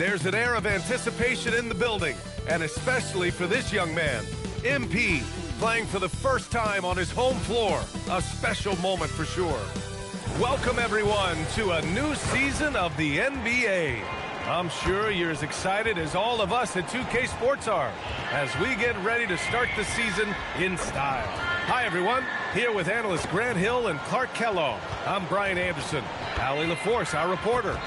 There's an air of anticipation in the building, and especially for this young man, MP, playing for the first time on his home floor. A special moment for sure. Welcome, everyone, to a new season of the NBA. I'm sure you're as excited as all of us at 2K Sports are as we get ready to start the season in style. Hi, everyone. Here with analysts Grant Hill and Clark Kellogg. I'm Brian Anderson. Allie LaForce, our reporter.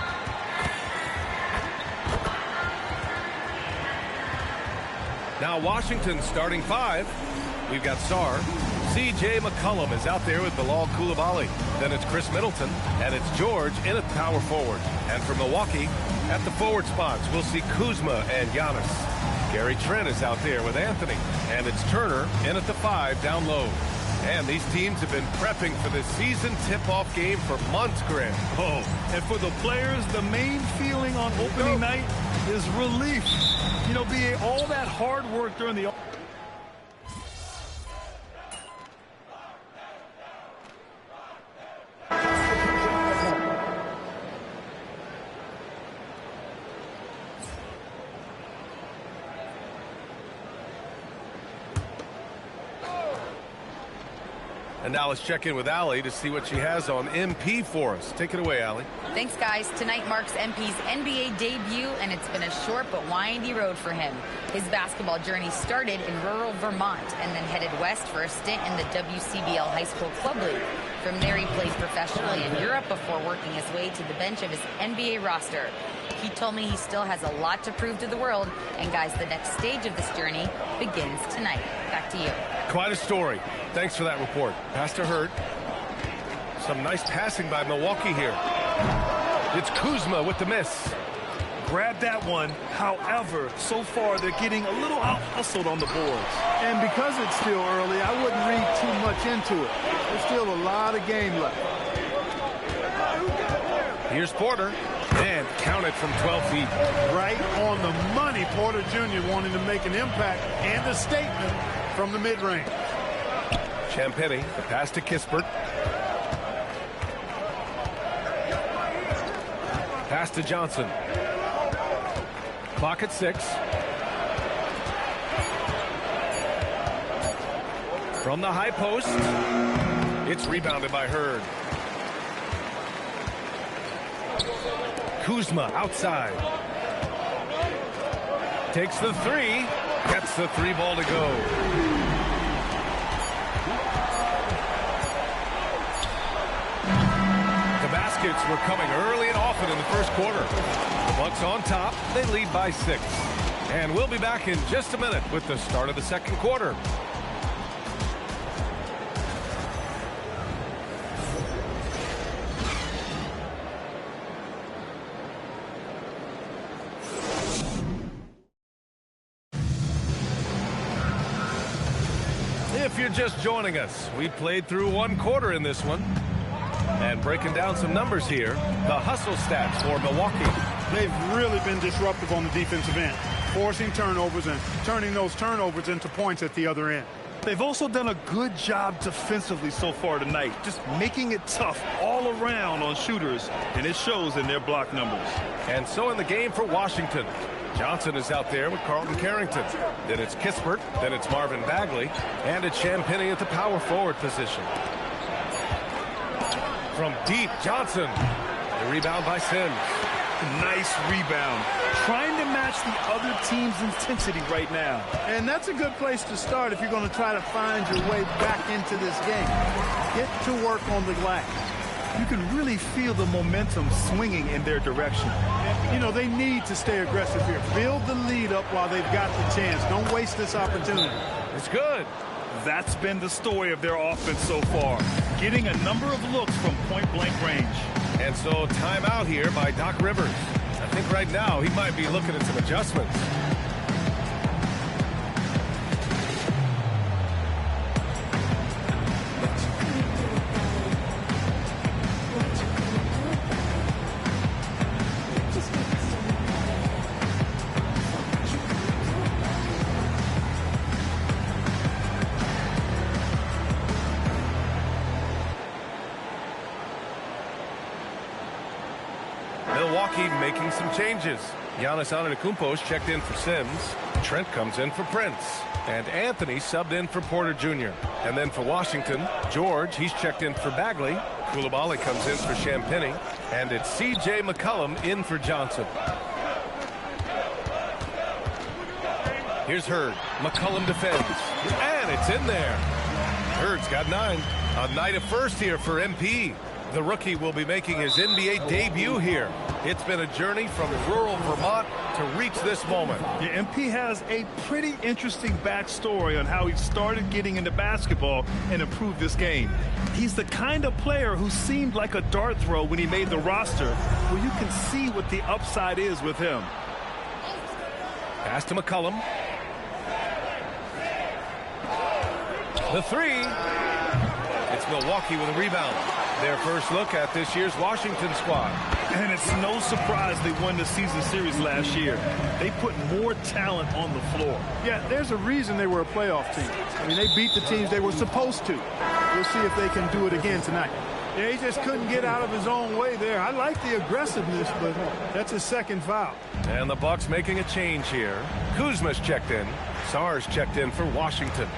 Now Washington starting five. We've got Sarr. C.J. McCollum is out there with Bilal Coulibaly. Then it's Chris Middleton. And it's George in at power forward. And for Milwaukee, at the forward spots, we'll see Kuzma and Giannis. Gary Trent is out there with Anthony. And it's Turner in at the 5 down low. And these teams have been prepping for this season tip-off game for months, Grant. Oh, and for the players, the main feeling on opening night is relief. You know, being all that hard work during the... And now let's check in with Allie to see what she has on MP for us. Take it away, Allie. Thanks, guys. Tonight marks MP's NBA debut, and it's been a short but windy road for him. His basketball journey started in rural Vermont and then headed west for a stint in the WCBL High School Club League. From there, he played professionally in Europe before working his way to the bench of his NBA roster. He told me he still has a lot to prove to the world, and guys, the next stage of this journey begins tonight. Back to you. Quite a story. Thanks for that report. Pass to Hurt. Some nice passing by Milwaukee here. It's Kuzma with the miss. Grab that one. However, so far they're getting a little out-hustled on the boards. And because it's still early, I wouldn't read too much into it. There's still a lot of game left. Here's Porter. And count it from 12 feet. Right on the money. Porter Jr. wanting to make an impact and a statement from the mid-range. Champagny, the pass to Kispert. Pass to Johnson. Clock at 6. From the high post. It's rebounded by Hurd. Kuzma outside. Takes the 3. Gets the 3 ball to go. The baskets were coming early and often in the first quarter. The Bucks on top. They lead by 6. And we'll be back in just a minute with the start of the second quarter. If you're just joining us, we played through one quarter in this one. And breaking down some numbers here, the hustle stats for Milwaukee. They've really been disruptive on the defensive end, forcing turnovers and turning those turnovers into points at the other end. They've also done a good job defensively so far tonight, just making it tough all around on shooters, and it shows in their block numbers. And so in the game for Washington, Johnson is out there with Carlton Carrington. Then it's Kispert, then it's Marvin Bagley, and it's Champagny at the power forward position. From deep, Johnson. The rebound by Sims. Nice rebound. Trying to match the other team's intensity right now. And that's a good place to start if you're going to try to find your way back into this game. Get to work on the glass. You can really feel the momentum swinging in their direction. You know, they need to stay aggressive here. Build the lead up while they've got the chance. Don't waste this opportunity. It's good. That's been the story of their offense so far. Getting a number of looks from point-blank range. And so timeout here by Doc Rivers. I think right now he might be looking at some adjustments. Milwaukee making some changes. Giannis Antetokounmpo's checked in for Sims. Trent comes in for Prince. And Anthony subbed in for Porter Jr. And then for Washington, George, he's checked in for Bagley. Coulibaly comes in for Champagnie. And it's C.J. McCollum in for Johnson. Here's Hurd. McCollum defends. And it's in there. Hurd's got 9. A night of first here for MP. The rookie will be making his NBA debut here. It's been a journey from rural Vermont to reach this moment. Yeah, MP has a pretty interesting backstory on how he started getting into basketball and improved this game. He's the kind of player who seemed like a dart throw when he made the roster, where you can see what the upside is with him. Pass to McCollum. The 3. It's Milwaukee with a rebound. Their first look at this year's Washington squad. And it's no surprise they won the season series last year. They put more talent on the floor. Yeah, there's a reason they were a playoff team. I mean, they beat the teams they were supposed to. We'll see if they can do it again tonight. Yeah, he just couldn't get out of his own way there. I like the aggressiveness, but that's his second foul. And the Bucks making a change here. Kuzma's checked in. Sarr's checked in for Washington.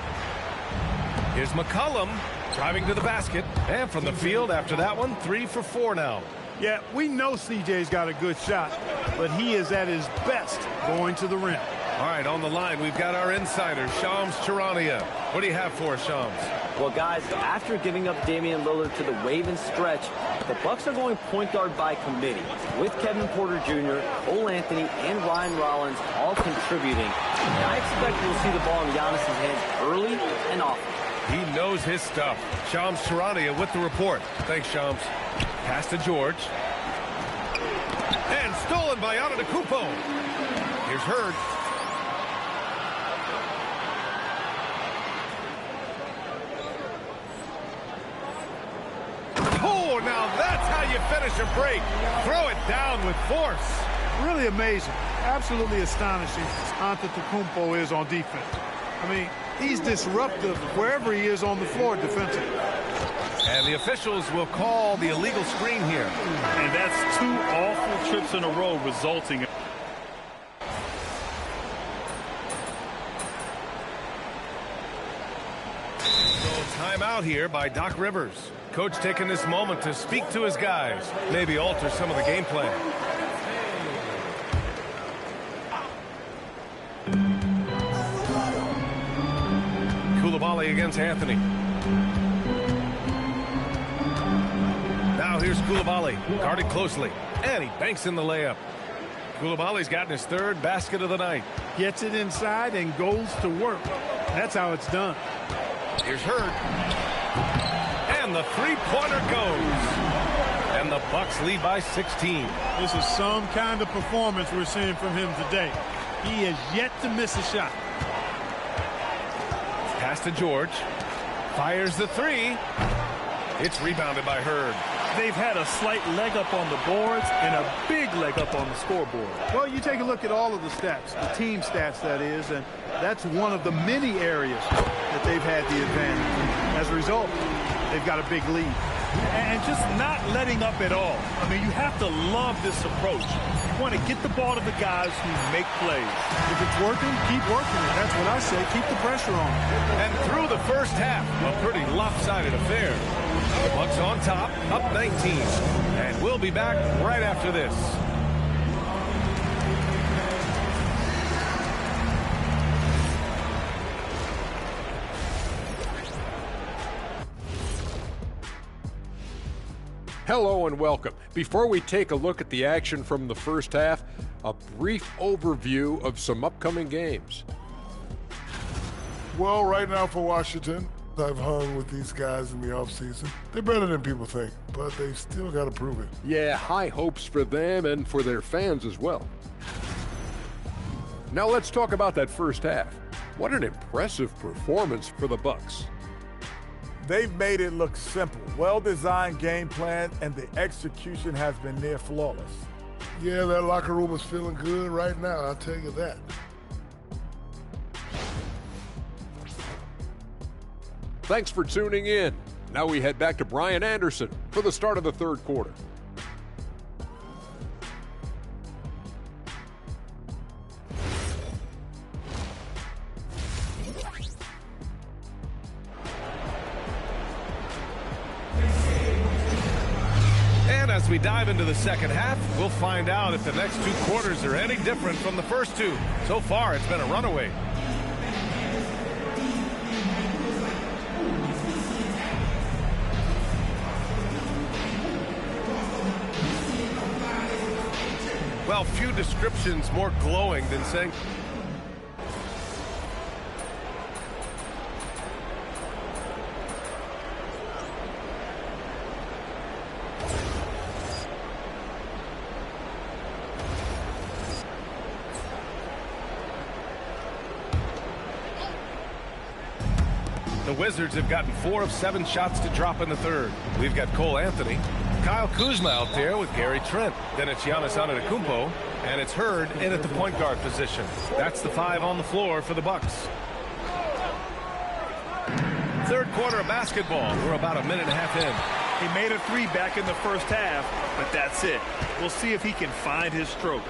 Here's McCollum driving to the basket. And from the field after that one, 3 for 4 now. Yeah, we know CJ's got a good shot, but he is at his best going to the rim. All right, on the line, we've got our insider, Shams Charania. What do you have for us, Shams? Well, guys, after giving up Damian Lillard to the wave and stretch, the Bucks are going point guard by committee, with Kevin Porter Jr., Cole Anthony, and Ryan Rollins all contributing. And I expect we'll see the ball in Giannis' hands early and often. He knows his stuff. Shams Charania with the report. Thanks, Shams. Pass to George. And stolen by Antetokounmpo. Here's Hurd. Oh, now that's how you finish a break. Throw it down with force. Really amazing. Absolutely astonishing Antetokounmpo is on defense. I mean, he's disruptive wherever he is on the floor defensively. And the officials will call the illegal screen here. And that's 2 awful trips in a row resulting in. So timeout here by Doc Rivers. Coach taking this moment to speak to his guys. Maybe alter some of the game plan. Coulibaly against Anthony. Now here's Coulibaly, guarded closely, and he banks in the layup. Coulibaly's gotten his 3rd basket of the night. Gets it inside and goes to work. That's how it's done. Here's Hurd. And the 3-pointer goes. And the Bucks lead by 16. This is some kind of performance we're seeing from him today. He has yet to miss a shot. Pass to George. Fires the 3. It's rebounded by Hurd. They've had a slight leg up on the boards and a big leg up on the scoreboard. Well, you take a look at all of the stats, the team stats, that is, and that's one of the many areas that they've had the advantage. As a result, they've got a big lead. And just not letting up at all. I mean, you have to love this approach. You want to get the ball to the guys who make plays. If it's working, keep working it. That's what I say. Keep the pressure on. And through the first half, a pretty lopsided affair. The Bucks on top, up 19. And we'll be back right after this. Hello and welcome. Before we take a look at the action from the first half, a brief overview of some upcoming games. Well, right now for Washington, I've hung with these guys in the offseason. They're better than people think, but they still got to prove it. Yeah, high hopes for them and for their fans as well. Now let's talk about that first half. What an impressive performance for the Bucks. They've made it look simple. Well-designed game plan, and the execution has been near flawless. Yeah, that locker room is feeling good right now, I'll tell you that. Thanks for tuning in. Now we head back to Brian Anderson for the start of the third quarter. as we dive into the second half, we'll find out if the next two quarters are any different from the first two. So far, it's been a runaway. Well, few descriptions more glowing than saying the Wizards have gotten 4 of 7 shots to drop in the third. We've got Cole Anthony, Kyle Kuzma out there with Gary Trent. Then it's Giannis Antetokounmpo, and it's Hurd in at the point guard position. That's the 5 on the floor for the Bucks. Third quarter of basketball. We're about a minute and a half in. He made a 3 back in the first half, but that's it. We'll see if he can find his stroke.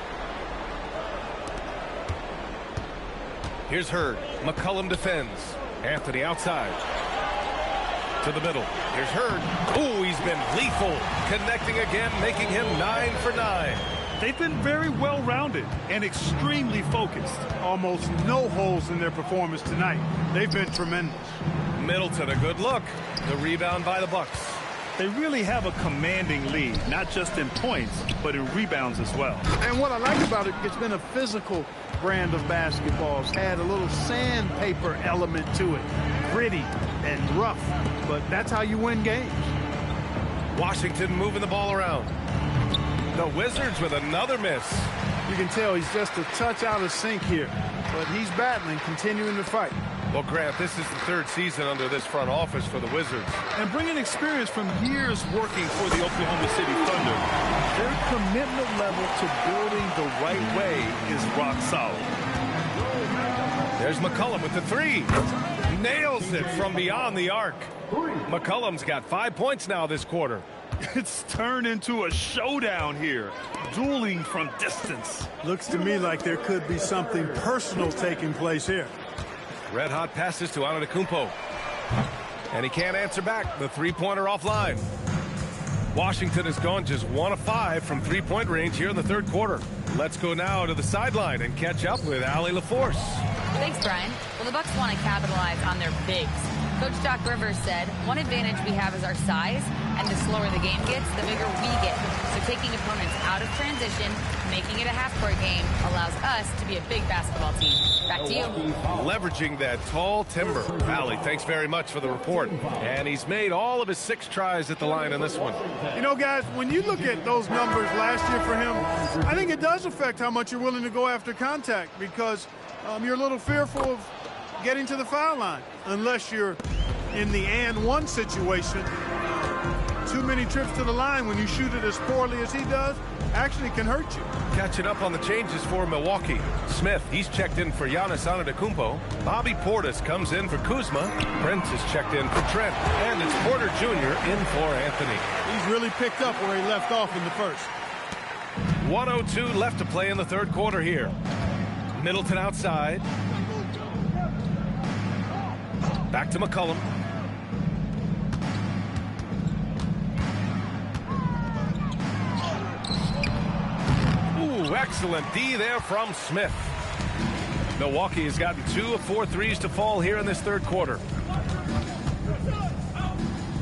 Here's Hurd. McCollum defends. Anthony outside. To the middle. Here's Hurd. Ooh, he's been lethal. Connecting again, making him 9 for 9. They've been very well-rounded and extremely focused. Almost no holes in their performance tonight. They've been tremendous. Middleton, a good look. The rebound by the Bucks. They really have a commanding lead, not just in points, but in rebounds as well. And what I like about it, it's been a physical brand of basketball. It's had a little sandpaper element to it. Gritty and rough, but that's how you win games. Washington moving the ball around. The Wizards with another miss. You can tell he's just a touch out of sync here, but he's battling, continuing to fight. Well, Grant, this is the third season under this front office for the Wizards. And bringing experience from years working for the Oklahoma City Thunder, their commitment level to building the right way is rock solid. There's McCollum with the 3. Nails it from beyond the arc. McCollum's got 5 points now this quarter. It's turned into a showdown here. Dueling from distance. Looks to me like there could be something personal taking place here. Red hot passes to Antetokounmpo. And he can't answer back. The three-pointer offline. Washington has gone just 1 of 5 from three-point range here in the third quarter. Let's go now to the sideline and catch up with Allie LaForce. Thanks, Brian. Well, the Bucks want to capitalize on their bigs. Coach Doc Rivers said, one advantage we have is our size, and the slower the game gets, the bigger we get. So taking opponents out of transition, making it a half-court game, allows us to be a big basketball team. Back to you. Leveraging that tall timber. Allie, thanks very much for the report. And he's made all of his 6 tries at the line in this one. You know, guys, when you look at those numbers last year for him, I think it does affect how much you're willing to go after contact, because you're a little fearful of getting to the foul line unless you're in the and one situation. Too many trips to the line when you shoot it as poorly as he does actually can hurt you. Catching up on the changes for Milwaukee. Smith, he's checked in for Giannis Antetokounmpo. Bobby Portis comes in for Kuzma. Prince is checked in for Trent. And it's Porter Jr. in for Anthony. He's really picked up where he left off in the first. 1:02 left to play in the third quarter here. Middleton outside. Back to McCollum. Ooh, excellent D there from Smith. Milwaukee has gotten 2 of 4 threes to fall here in this third quarter.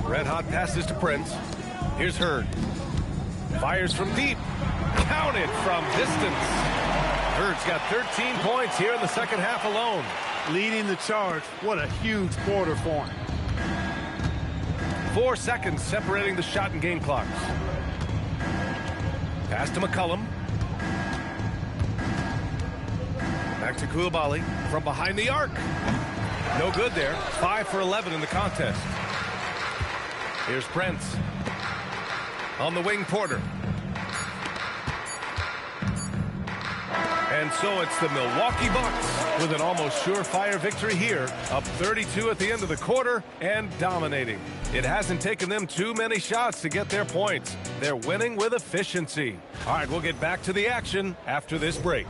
Red hot passes to Prince. Here's Hurd. Fires from deep. Counted from distance. Hurd's got 13 points here in the second half alone. Leading the charge. What a huge quarter for him. 4 seconds separating the shot and game clocks. Pass to McCollum. Back to Koulibaly from behind the arc. No good there. 5 for 11 in the contest. Here's Prince. On the wing, Porter. And so it's the Milwaukee Bucks with an almost surefire victory here, up 32 at the end of the quarter and dominating. It hasn't taken them too many shots to get their points. They're winning with efficiency. All right, we'll get back to the action after this break.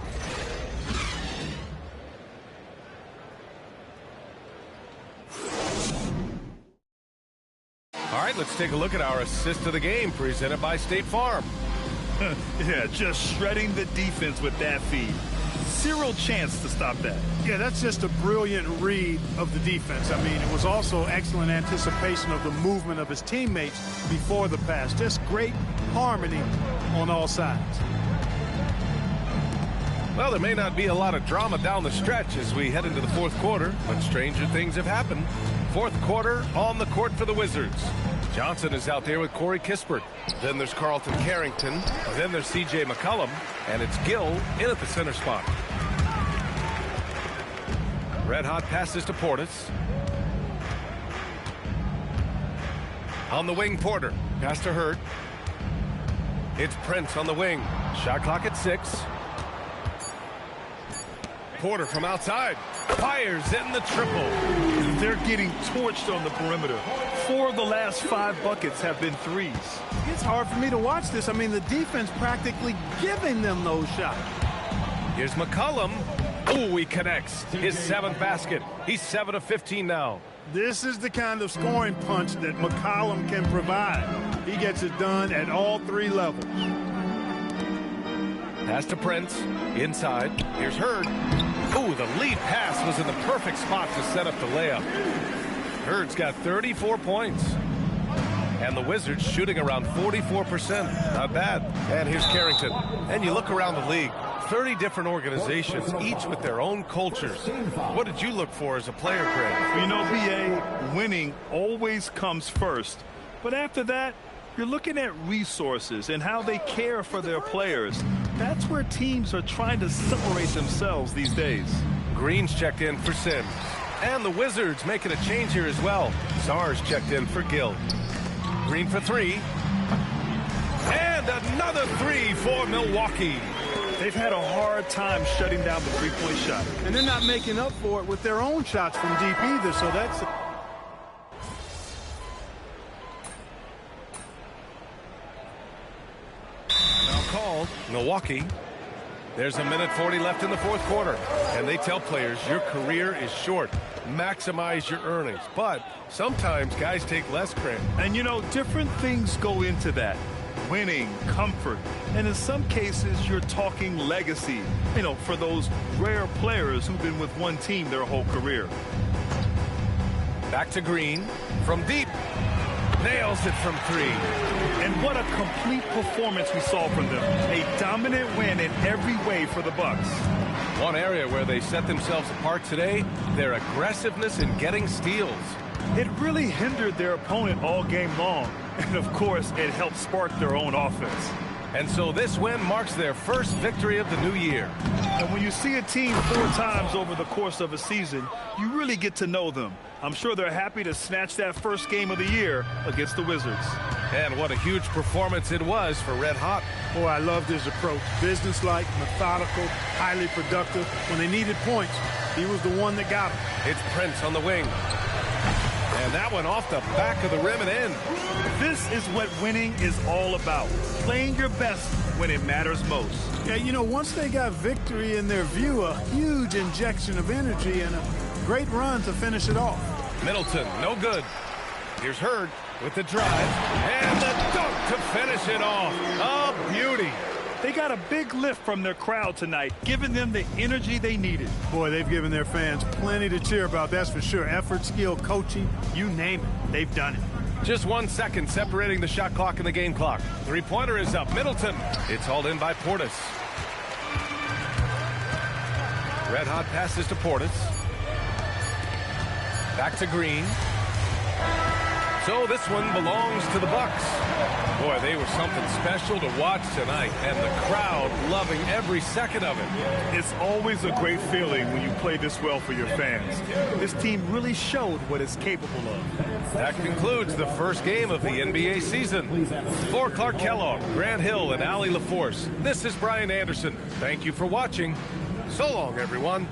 All right, right, let's take a look at our assist of the game presented by State Farm. Yeah, just shredding the defense with that feed. Zero chance to stop that. Yeah, that's just a brilliant read of the defense. I mean, it was also excellent anticipation of the movement of his teammates before the pass. Just great harmony on all sides. Well, there may not be a lot of drama down the stretch as we head into the fourth quarter, but stranger things have happened. Fourth quarter on the court for the Wizards. Johnson is out there with Corey Kispert. Then there's Carlton Carrington. Then there's C.J. McCollum. And it's Gill in at the center spot. Red hot passes to Portis. On the wing, Porter. Pass to Hurt. It's Prince on the wing. Shot clock at 6. Porter from outside. Fires in the triple. They're getting torched on the perimeter. 4 of the last 5 buckets have been threes. It's hard for me to watch this. I mean, the defense practically giving them those shots. Here's McCollum. Oh, he connects. His 7th basket. He's 7 of 15 now. This is the kind of scoring punch that McCollum can provide. He gets it done at all 3 levels. Pass to Prince. Inside. Here's Hurd. Ooh, the lead pass was in the perfect spot to set up the layup. Hurd's got 34 points. And the Wizards shooting around 44%. Not bad. And here's Carrington. And you look around the league. 30 different organizations, each with their own cultures. What did you look for as a player, Greg? You know, B.A., winning always comes first. But after that, you're looking at resources and how they care for their players. That's where teams are trying to separate themselves these days. Green's checked in for Sims. And the Wizards making a change here as well. Czar's checked in for Gill. Green for 3. And another 3 for Milwaukee. They've had a hard time shutting down the three-point shot. And they're not making up for it with their own shots from deep either, so that's... Now called Milwaukee. There's a minute 40 left in the fourth quarter. And they tell players your career is short. Maximize your earnings. But sometimes guys take less credit. And, you know, different things go into that. Winning, comfort, and in some cases you're talking legacy, you know, for those rare players who've been with one team their whole career. Back to Green from deep. Nails it from 3. And what a complete performance we saw from them. A dominant win in every way for the Bucks. One area where they set themselves apart today, their aggressiveness in getting steals. It really hindered their opponent all game long. And, of course, it helped spark their own offense. And so this win marks their first victory of the new year. And when you see a team 4 times over the course of a season, you really get to know them. I'm sure they're happy to snatch that first game of the year against the Wizards. And what a huge performance it was for Red Hot. Boy, I loved his approach. Businesslike, methodical, highly productive. When they needed points, he was the one that got them. It's Prince on the wing. And that one off the back of the rim and in. This is what winning is all about. Playing your best when it matters most. Yeah, you know, once they got victory in their view, a huge injection of energy and a great run to finish it off. Middleton, no good. Here's Hurd with the drive. And the dunk to finish it off. A beauty. They got a big lift from their crowd tonight, giving them the energy they needed. Boy, they've given their fans plenty to cheer about, that's for sure. Effort, skill, coaching, you name it, they've done it. Just 1 second separating the shot clock and the game clock. Three-pointer is up. Middleton. It's hauled in by Portis. Red hot passes to Portis. Back to Green. So this one belongs to the Bucks. Boy, they were something special to watch tonight, and the crowd loving every second of it. It's always a great feeling when you play this well for your fans. This team really showed what it's capable of. That concludes the first game of the NBA season. For Clark Kellogg, Grant Hill, and Allie LaForce, this is Brian Anderson. Thank you for watching. So long, everyone.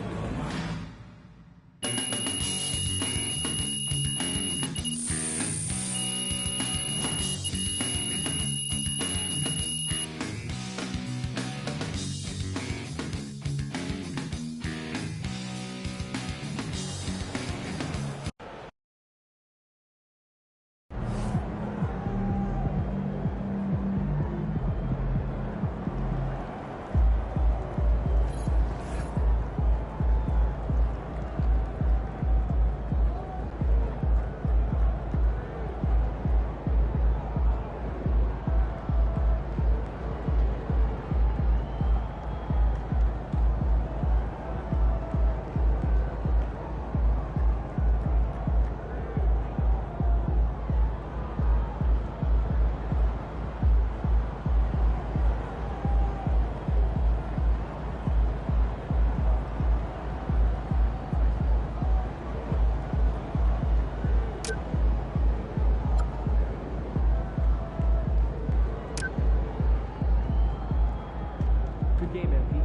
Good game, MP.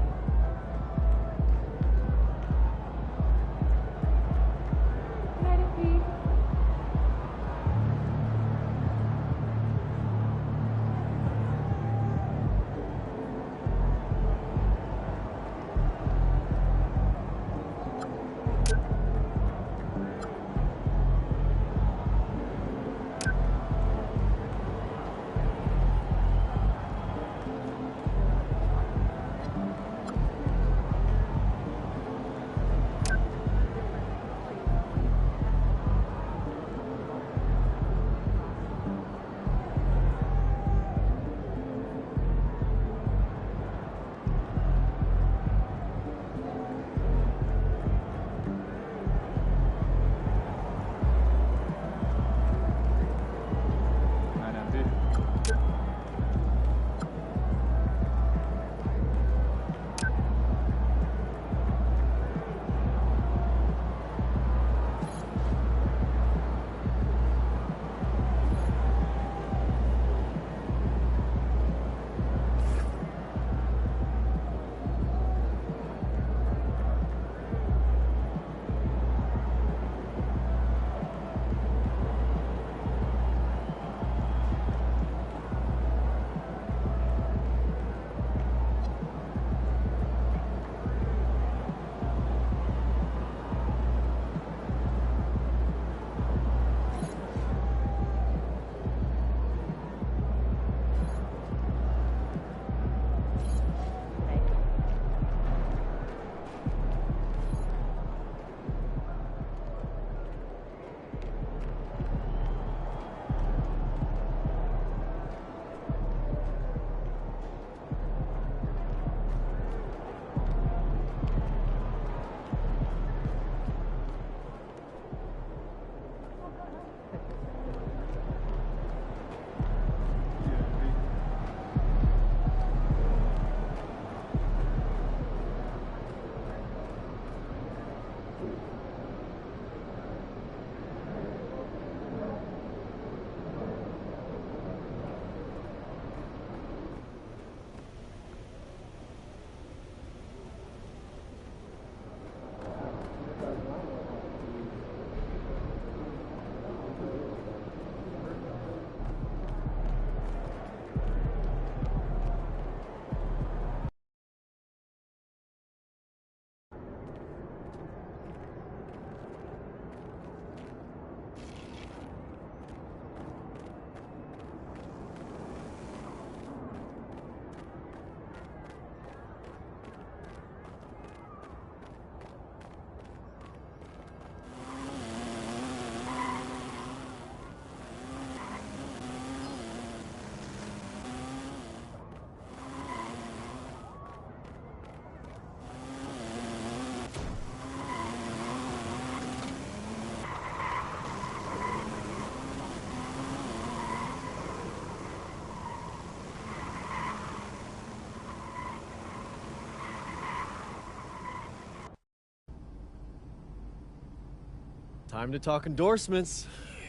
Time to talk endorsements.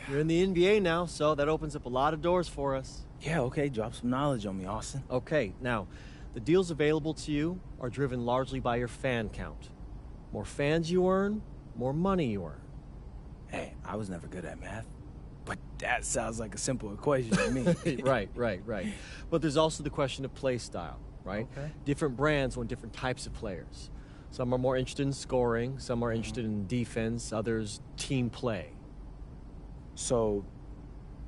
You're in the NBA now, so that opens up a lot of doors for us. Yeah, okay, drop some knowledge on me, Austin. Okay, now, the deals available to you are driven largely by your fan count. More fans you earn, more money you earn. Hey, I was never good at math, but that sounds like a simple equation to me. Right. But there's also the question of play style, right? Okay. Different brands want different types of players. Some are more interested in scoring, some are interested in defense, others team play. So,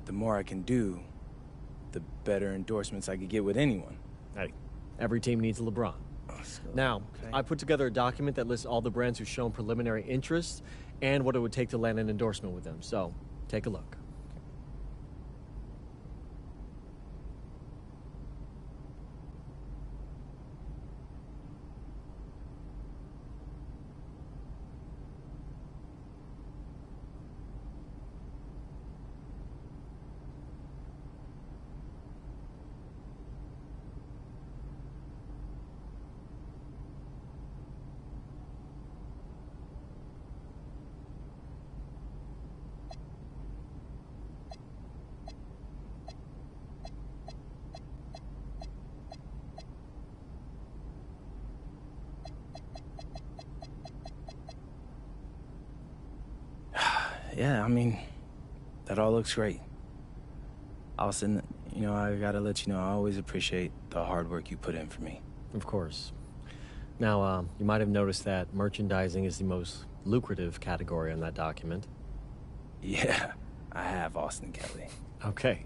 the more I can do, the better endorsements I could get with anyone. Hey, every team needs a LeBron. Now, okay. I put together a document that lists all the brands who've shown preliminary interest and what it would take to land an endorsement with them. So, take a look. Yeah, I mean, that all looks great. Austin, you know, I gotta let you know, I always appreciate the hard work you put in for me. Of course. Now, you might have noticed that merchandising is the most lucrative category on that document. Yeah, I have, Austin Kelly. Okay,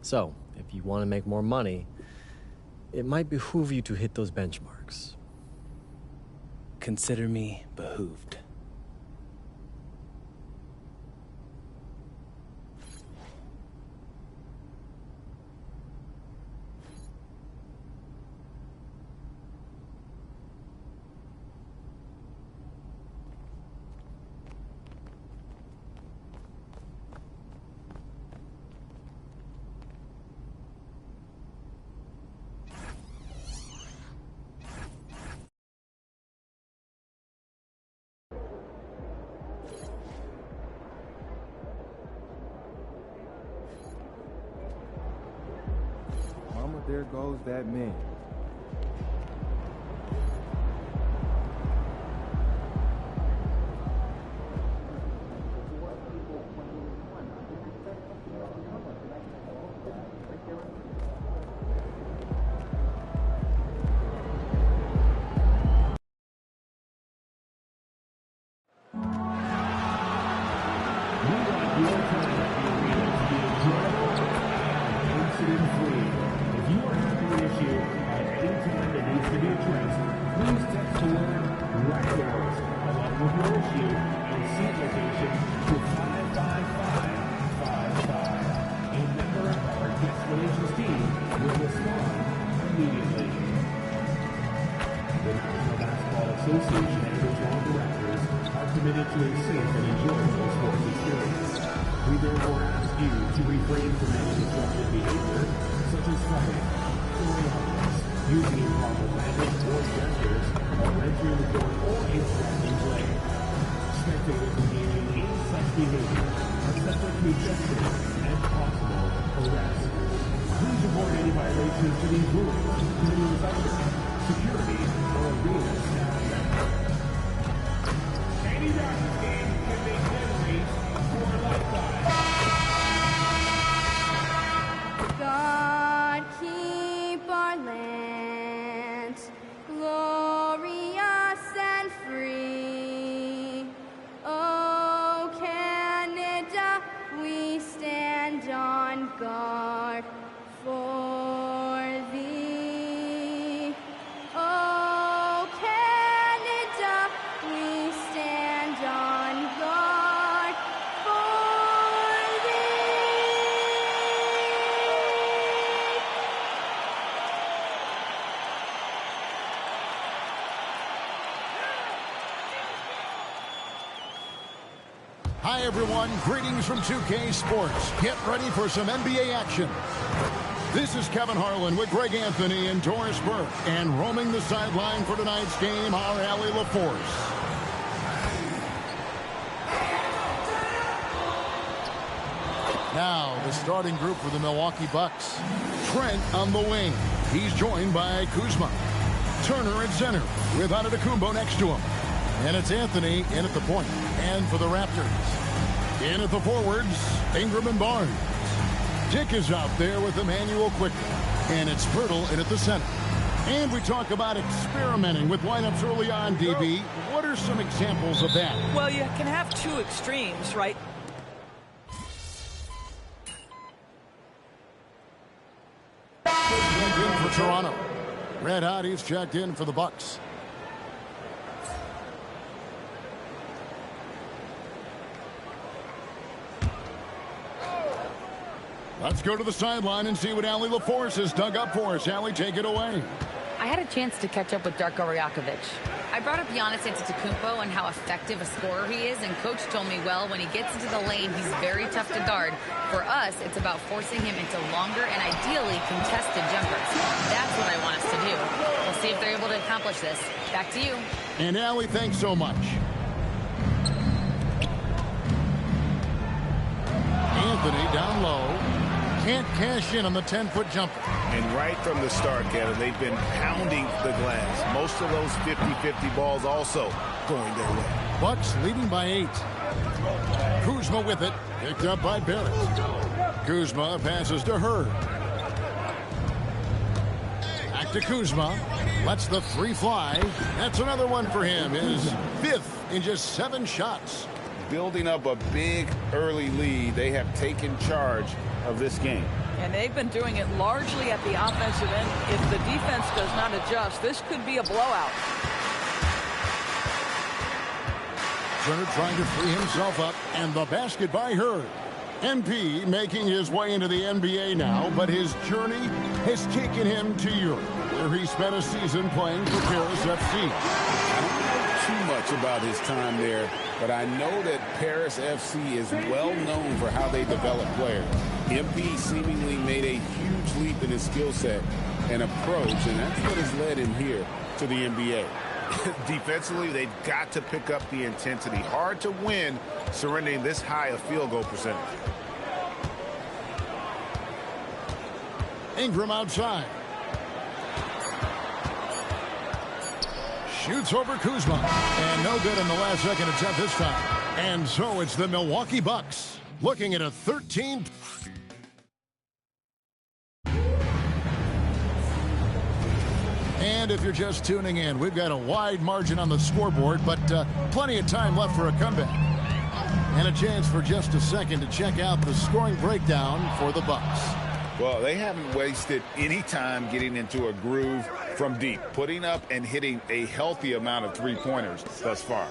so if you want to make more money, it might behoove you to hit those benchmarks. Consider me behooved. There goes that man. Hi, everyone. Greetings from 2K Sports. Get ready for some NBA action. This is Kevin Harlan with Greg Anthony and Doris Burke. And roaming the sideline for tonight's game, our Allie LaForce. Now, the starting group for the Milwaukee Bucks. Trent on the wing. He's joined by Kuzma. Turner at center with Antetokounmpo next to him. And it's Anthony in at the point. And for the Raptors, in at the forwards, Ingram and Barnes. Dick is out there with Emmanuel Quickly. And it's Pirtle in at the center. And we talk about experimenting with lineups early on, DB. What are some examples of that? Well, you can have two extremes, right? In for Toronto. Red Hotties checked in for the Bucks. Let's go to the sideline and see what Allie LaForce has dug up for us. Allie, take it away. I had a chance to catch up with Darko Rajakovic. I brought up Giannis Antetokounmpo and how effective a scorer he is, and Coach told me, well, when he gets into the lane, he's very tough to guard. For us, it's about forcing him into longer and ideally contested jumpers. That's what I want us to do. We'll see if they're able to accomplish this. Back to you. And Allie, thanks so much. Anthony down low. Can't cash in on the 10-foot jumper. And right from the start, Kevin, they've been pounding the glass. Most of those 50-50 balls also going their way. Bucks leading by 8. Kuzma with it, picked up by Barrett. Kuzma passes to Hurd. Back to Kuzma. Lets the three fly. That's another one for him. His 5th in just 7 shots. Building up a big early lead, they have taken charge of this game. And they've been doing it largely at the offensive end. If the defense does not adjust, this could be a blowout. Turner trying to free himself up, and the basket by Hurd. MP making his way into the NBA now, but his journey has taken him to Europe, where he spent a season playing for Paris FC. I don't know too much about his time there, but I know that Paris FC is well known for how they develop players. MP seemingly made a huge leap in his skill set and approach, and that's what has led him here to the NBA. Defensively, they've got to pick up the intensity. Hard to win surrendering this high a field goal percentage. Ingram outside. Shoots over Kuzma. And no good in the last second attempt this time. And so it's the Milwaukee Bucks looking at a 13. And if you're just tuning in, we've got a wide margin on the scoreboard, but plenty of time left for a comeback. And a chance for just a second to check out the scoring breakdown for the Bucks. Well, they haven't wasted any time getting into a groove from deep, putting up and hitting a healthy amount of three-pointers thus far.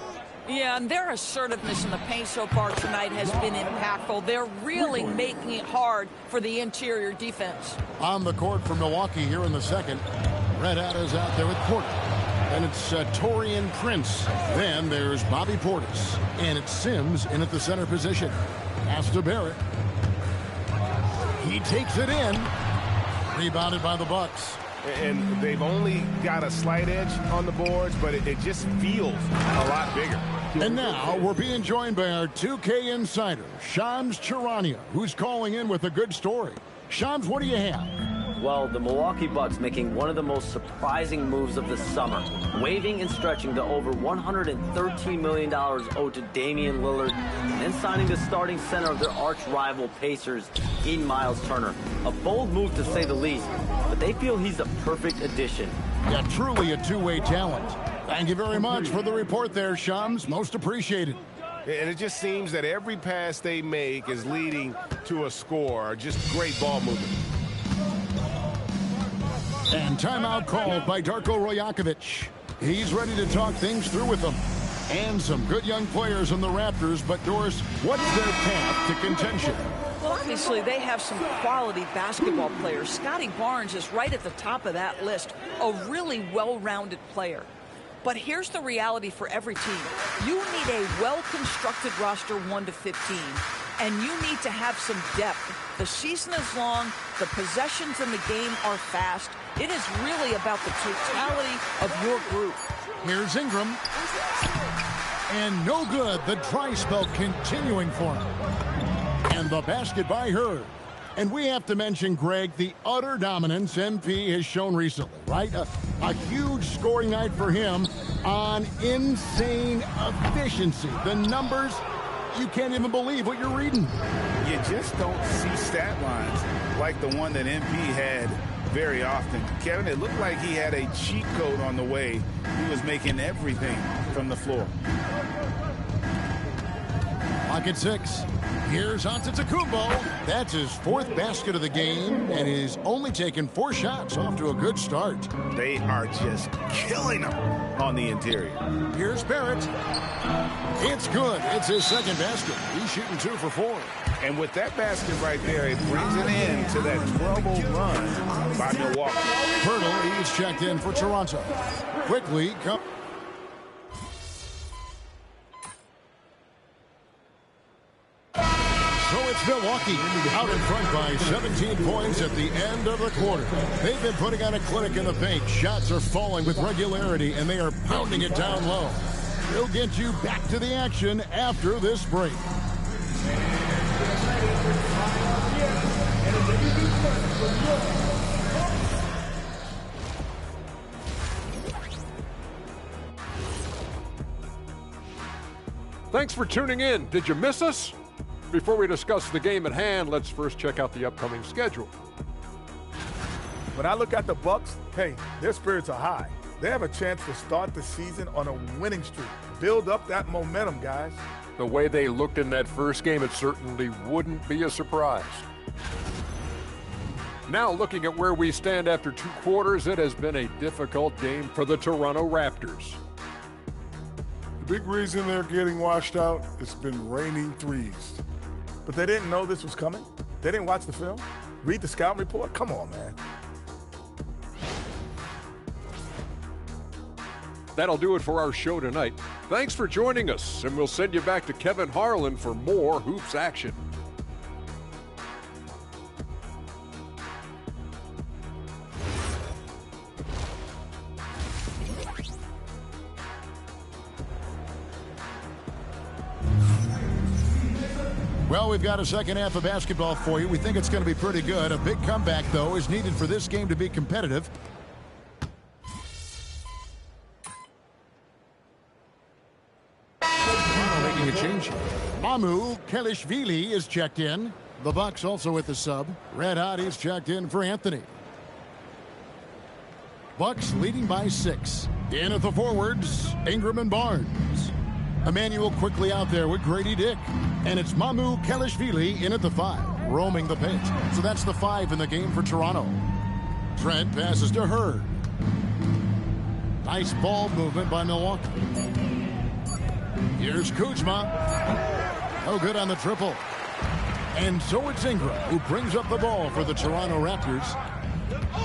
Yeah, and their assertiveness in the paint so far tonight has been impactful. They're really making it hard for the interior defense. On the court for Milwaukee here in the second. Red Hat is out there with Porter. And it's Taurean Prince. Then there's Bobby Portis. And it's Sims in at the center position. Pass to Barrett. He takes it in. Rebounded by the Bucks. And they've only got a slight edge on the boards, but it just feels a lot bigger. And now we're being joined by our 2K insider, Shams Charania, who's calling in with a good story. Shams, what do you have? Well, the Milwaukee Bucks making one of the most surprising moves of the summer, waiving and stretching the over $113 million owed to Damian Lillard, and then signing the starting center of their arch-rival Pacers in Miles Turner. A bold move to say the least, but they feel he's a perfect addition. Yeah, truly a two-way talent. Thank you very much for the report there, Shams. Most appreciated. And it just seems that every pass they make is leading to a score. Just great ball movement. And timeout called by Darko Rajakovic. He's ready to talk things through with them. And some good young players in the Raptors, but Doris, what's their path to contention? Well, obviously, they have some quality basketball players. Scotty Barnes is right at the top of that list, a really well-rounded player. But here's the reality for every team. You need a well-constructed roster 1 to 15, and you need to have some depth. The season is long. The possessions in the game are fast. It is really about the totality of your group. Here's Ingram. And no good. The dry spell continuing for him. And the basket by Hurd. And we have to mention, Greg, the utter dominance MP has shown recently, right? A huge scoring night for him on insane efficiency. The numbers, you can't even believe what you're reading. You just don't see stat lines like the one that MP had very often. Kevin, it looked like he had a cheat code on the way. He was making everything from the floor. Pocket 6. Here's Antetokounmpo. That's his 4th basket of the game, and he's only taken 4 shots. Off to a good start. They are just killing him on the interior. Here's Barrett. It's good. It's his 2nd basket. He's shooting 2 for 4. And with that basket right there, it brings an end to that 12-0 run by Milwaukee. Pirtle, he's checked in for Toronto. Quickly come. So it's Milwaukee out in front by 17 points at the end of the quarter. They've been putting on a clinic in the paint. Shots are falling with regularity, and they are pounding it down low. We'll get you back to the action after this break. Thanks for tuning in. Did you miss us? Before we discuss the game at hand, let's first check out the upcoming schedule. When I look at the Bucks, hey, their spirits are high. They have a chance to start the season on a winning streak. Build up that momentum, guys. The way they looked in that first game, it certainly wouldn't be a surprise. Now looking at where we stand after 2 quarters, it has been a difficult game for the Toronto Raptors. The big reason they're getting washed out, it's been raining threes. But they didn't know this was coming? They didn't watch the film? Read the scout report? Come on, man. That'll do it for our show tonight. Thanks for joining us, and we'll send you back to Kevin Harlan for more Hoops action. Well, we've got a second half of basketball for you. We think it's going to be pretty good. A big comeback, though, is needed for this game to be competitive. Making a change. Mamu Kelishvili is checked in. The Bucks also with the sub. Red Hot is checked in for Anthony. Bucks leading by 6. In at the forwards, Ingram and Barnes. Emmanuel quickly out there with Grady Dick. And it's Mamu Kelishvili in at the 5, roaming the paint. So that's the 5 in the game for Toronto. Trent passes to Hurd. Nice ball movement by Milwaukee. Here's Kuzma. No good on the triple. And so it's Ingram who brings up the ball for the Toronto Raptors.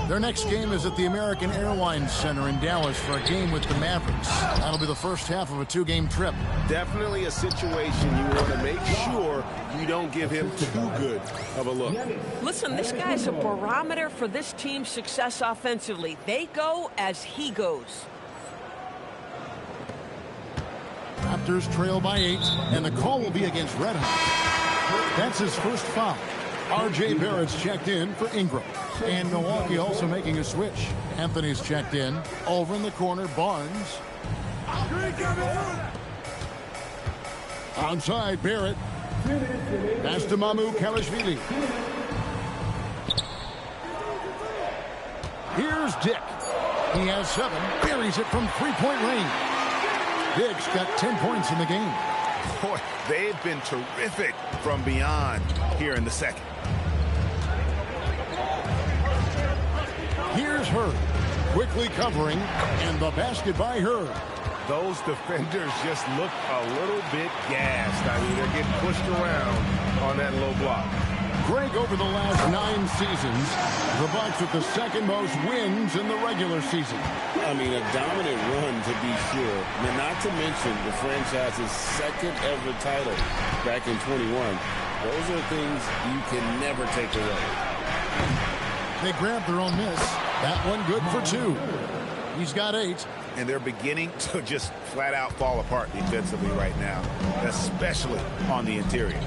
Their next game is at the American Airlines Center in Dallas for a game with the Mavericks. That'll be the first half of a 2-game trip. Definitely a situation you want to make sure you don't give him too good of a look. Listen, this guy's a barometer for this team's success offensively. They go as he goes. Raptors trail by 8, and the call will be against Red Hot. That's his first foul. R.J. Barrett's checked in for Ingram. And Milwaukee also making a switch. Anthony's checked in. Over in the corner, Barnes. Outside, Barrett. Pass to Mamu Kelishvili. Here's Dick. He has 7. Buries it from 3-point range. Dick's got 10 points in the game. Boy, they've been terrific from beyond here in the second. Here's Hurd, quickly covering, and the basket by Hurd. Those defenders just look a little bit gassed. I mean, they're getting pushed around on that low block. Greg, over the last 9 seasons, the Bucks with the second most wins in the regular season. I mean, a dominant run to be sure. And not to mention the franchise's second ever title back in 21. Those are things you can never take away. They grabbed their own miss. That one good for 2. He's got 8. And they're beginning to just flat out fall apart defensively right now, especially on the interior.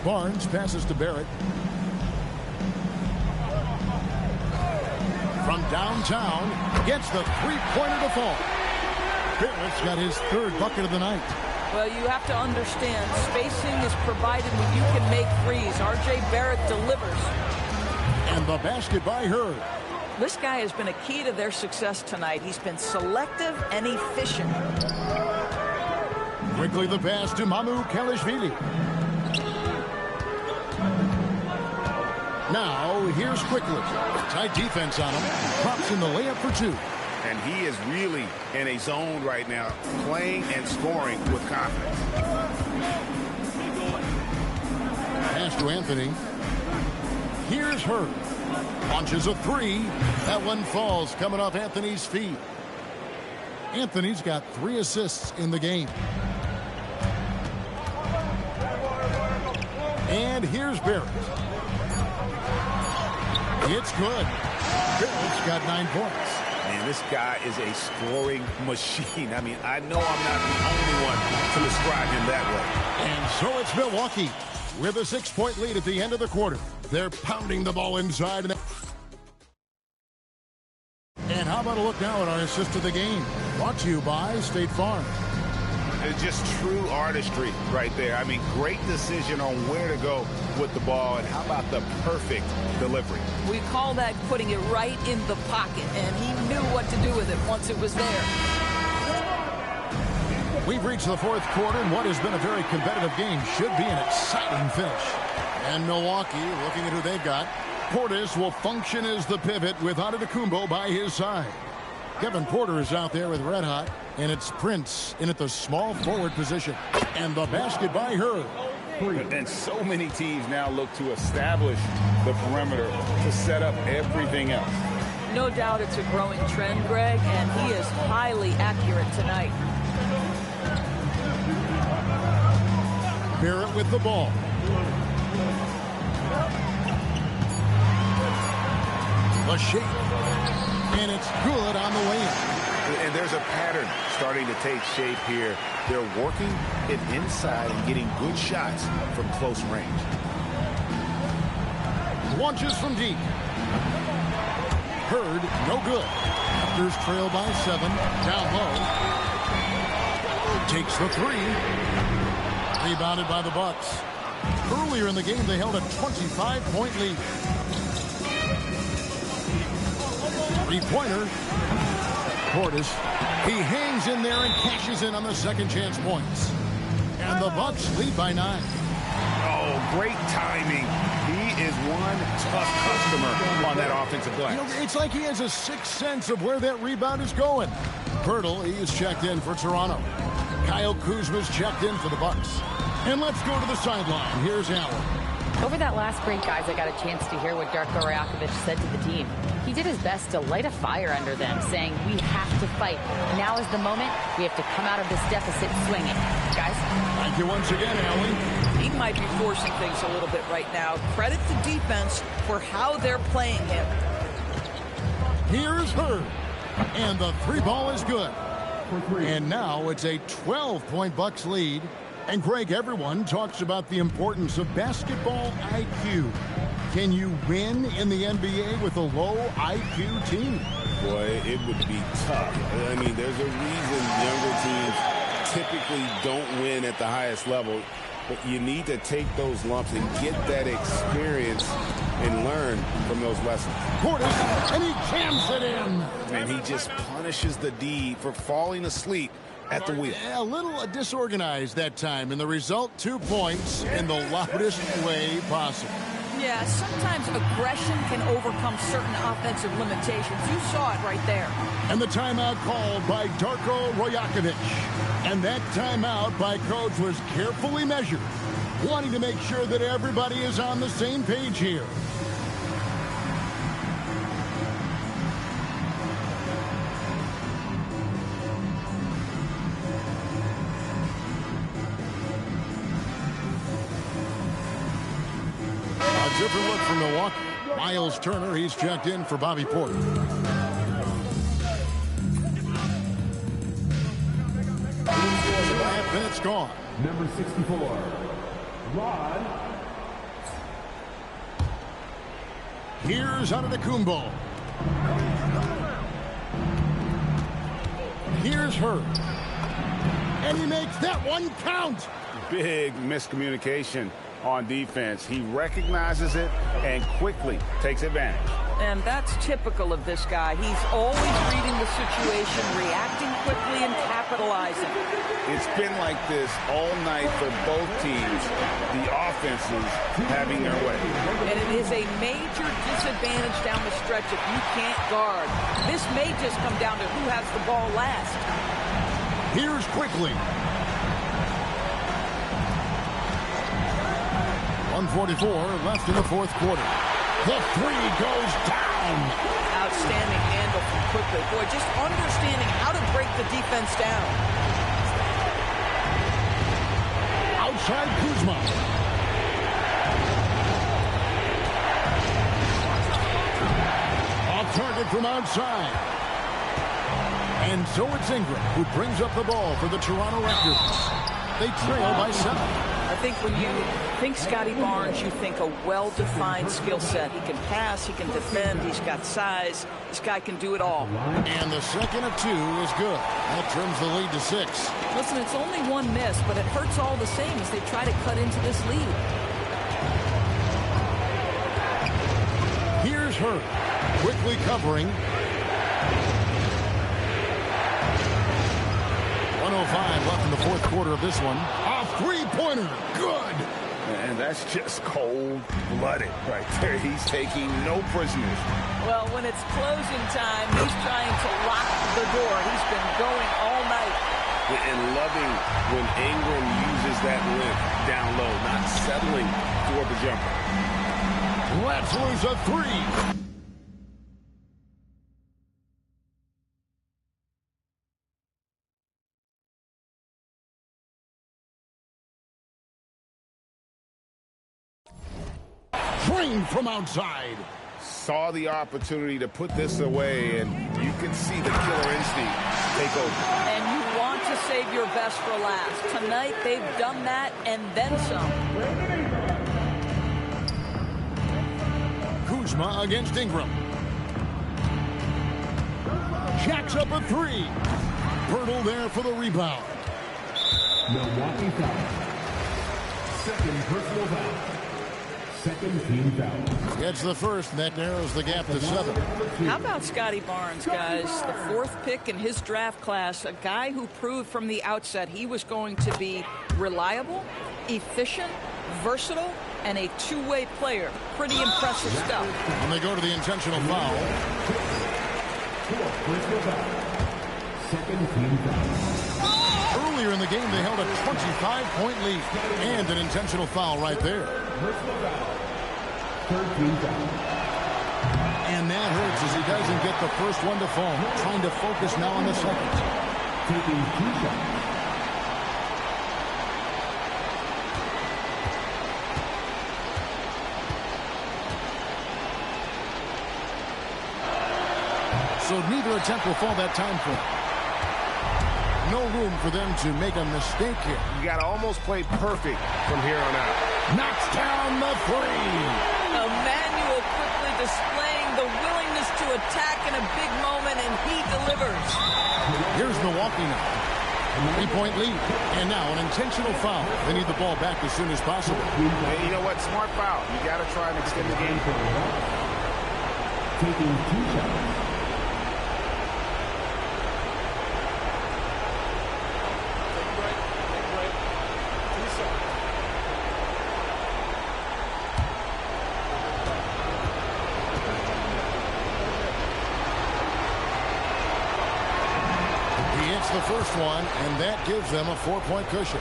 Barnes passes to Barrett. From downtown, gets the 3-pointer to fall. Barrett's got his 3rd bucket of the night. Well, you have to understand, spacing is provided when you can make threes. R.J. Barrett delivers. And the basket by Hurd. This guy has been a key to their success tonight. He's been selective and efficient. Quickly the pass to Mamu Kelishvili. Now, here's Quickly. Tight defense on him. Pops in the layup for 2. And he is really in a zone right now, playing and scoring with confidence. Pass to Anthony. Here's Hurd. Launches a 3. That one falls, coming off Anthony's feet. Anthony's got 3 assists in the game. And here's Barrett. It's good. Barrett's got 9 points. Man, this guy is a scoring machine. I mean, I know I'm not the only one to describe him that way. And so it's Milwaukee with a 6-point lead at the end of the quarter. They're pounding the ball inside. And how about a look now at our assist of the game? Brought to you by State Farm. It's just true artistry right there. I mean, great decision on where to go with the ball, and how about the perfect delivery? We call that putting it right in the pocket, and he knew what to do with it once it was there. We've reached the fourth quarter, and what has been a very competitive game should be an exciting finish. And Milwaukee, looking at who they've got, Portis will function as the pivot with Antetokounmpo by his side. Kevin Porter is out there with Red Hot, and it's Prince in at the small forward position. And the basket by her. And so many teams now look to establish the perimeter to set up everything else. No doubt it's a growing trend, Greg, and he is highly accurate tonight. Barrett with the ball. The shape. And it's good on the way in. And there's a pattern starting to take shape here. They're working it inside and getting good shots from close range. Launches from deep. Hurd, no good. Raptors trail by 7. Down low. Takes the 3. Rebounded by the Bucks. Earlier in the game, they held a 25-point lead. Three-pointer. Portis. He hangs in there and cashes in on the second chance points. And the Bucks lead by 9. Oh, great timing. He is one tough customer on that offensive glass. You know, it's like he has a sixth sense of where that rebound is going. Pirtle, he is checked in for Toronto. Kyle Kuzma's checked in for the Bucks. And let's go to the sideline. Here's Allen. Over that last break, guys, I got a chance to hear what Darko Rajakovic said to the team. He did his best to light a fire under them, saying, we have to fight. Now is the moment. We have to come out of this deficit swinging. Guys? Thank you once again, Allen. He might be forcing things a little bit right now. Credit the defense for how they're playing him. Here's Hurd. And the 3 ball is good. And now it's a 12-point Bucks lead. And Greg, everyone talks about the importance of basketball IQ. Can you win in the NBA with a low IQ team? Boy, it would be tough. I mean, there's a reason younger teams typically don't win at the highest level. But you need to take those lumps and get that experience and learn from those lessons. Portis, and he jams it in. And he just punishes the D for falling asleep at the wheel. A little disorganized that time, and the result, 2 points in the loudest way possible. Yeah, sometimes aggression can overcome certain offensive limitations. You saw it right there. And the timeout called by Darko Rajakovic. And that timeout by Coach was carefully measured, wanting to make sure that everybody is on the same page here. A different look from Milwaukee. Miles Turner, he's checked in for Bobby Porter. 2.5 minutes gone. Number 64, Rod. Here's Antetokounmpo. Here's Hurd. And he makes that one count. Big miscommunication on defense. He recognizes it and quickly takes advantage. And that's typical of this guy. He's always reading the situation, reacting quickly, and capitalizing. It's been like this all night for both teams. The offenses having their way. And it is a major disadvantage down the stretch if you can't guard. This may just come down to who has the ball last. Here's quickly. 1:44 left in the fourth quarter. The 3 goes down. Outstanding handle from Quickly. Boy, just understanding how to break the defense down. Outside Kuzma. Off target from outside. And so it's Ingram who brings up the ball for the Toronto Raptors. They trail by 7. A think when you think Scotty Barnes, you think a well-defined skill set. He can pass, he can defend, he's got size. This guy can do it all. And the second of 2 is good. That turns the lead to 6. Listen, it's only one miss, but it hurts all the same as they try to cut into this lead. Here's Hurd, quickly covering. 1:05 left in the fourth quarter of this one. A three-pointer, good. And that's just cold-blooded right there. He's taking no prisoners. Well, when it's closing time, he's trying to lock the door. He's been going all night. And loving when Ingram uses that length down low, not settling for the jumper. Let's lose a 3. Trained from outside. Saw the opportunity to put this away, and you can see the killer instinct take over. And you want to save your best for last. Tonight, they've done that and then some. Kuzma against Ingram. Jacks up a 3. Pirtle there for the rebound. Milwaukee foul. Second personal foul. Second team foul. Gets the first, and that narrows the gap to 7. How about Scotty Barnes, guys? The 4th pick in his draft class, a guy who proved from the outset he was going to be reliable, efficient, versatile, and a two-way player. Pretty impressive stuff. And they go to the intentional foul. Second team foul. Earlier in the game, they held a 25-point lead. And an intentional foul right there. Third team foul. And that hurts as he doesn't get the first one to fall. Trying to focus now on the second. Taking 2 shots. So neither attempt will fall that time frame. No room for them to make a mistake here. You got to almost play perfect from here on out. Knocks down the 3. Emmanuel quickly displaying the willingness to attack in a big moment, and he delivers. Here's Milwaukee now. 3-point lead. And now an intentional foul. They need the ball back as soon as possible. And you know what? Smart foul. You got to try and extend the game. Taking 2 shots. The first one, and that gives them a 4-point cushion.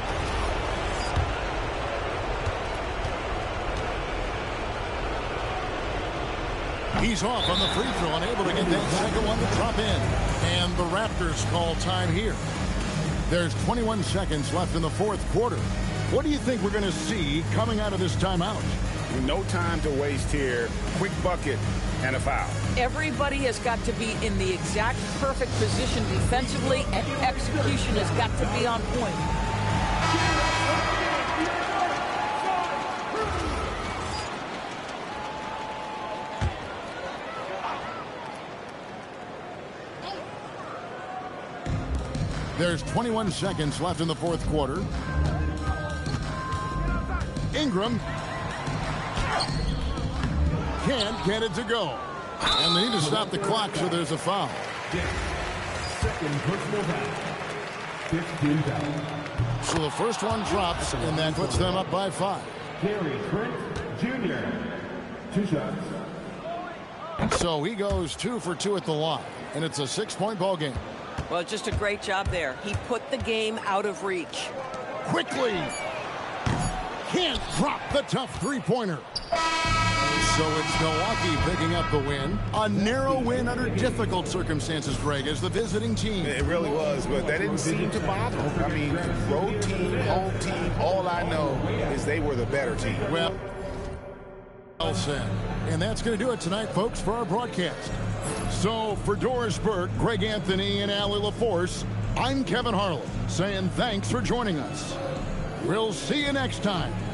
He's off on the free throw, unable to get that second one to drop in. And the Raptors call time here. There's 21 seconds left in the fourth quarter. What do you think we're going to see coming out of this timeout? No time to waste here. Quick bucket and a foul. Everybody has got to be in the exact perfect position defensively, and execution has got to be on point. There's 21 seconds left in the fourth quarter. Ingram can't get it to go. And they need to stop the clock, so there's a foul. Second personal foul. 15 foul. So the first one drops, and that puts them up by 5. Gary Trent Jr. 2 shots. So he goes 2 for 2 at the line, and it's a 6-point ball game. Well, just a great job there. He put the game out of reach. Quickly. Can't drop the tough three-pointer. So it's Milwaukee picking up the win. A narrow win under difficult circumstances, Greg, as the visiting team. It really was, but that didn't seem to bother them. I mean, road team, home team, all I know is they were the better team. Well said. And that's going to do it tonight, folks, for our broadcast. So for Doris Burke, Greg Anthony, and Allie LaForce, I'm Kevin Harlan, saying thanks for joining us. We'll see you next time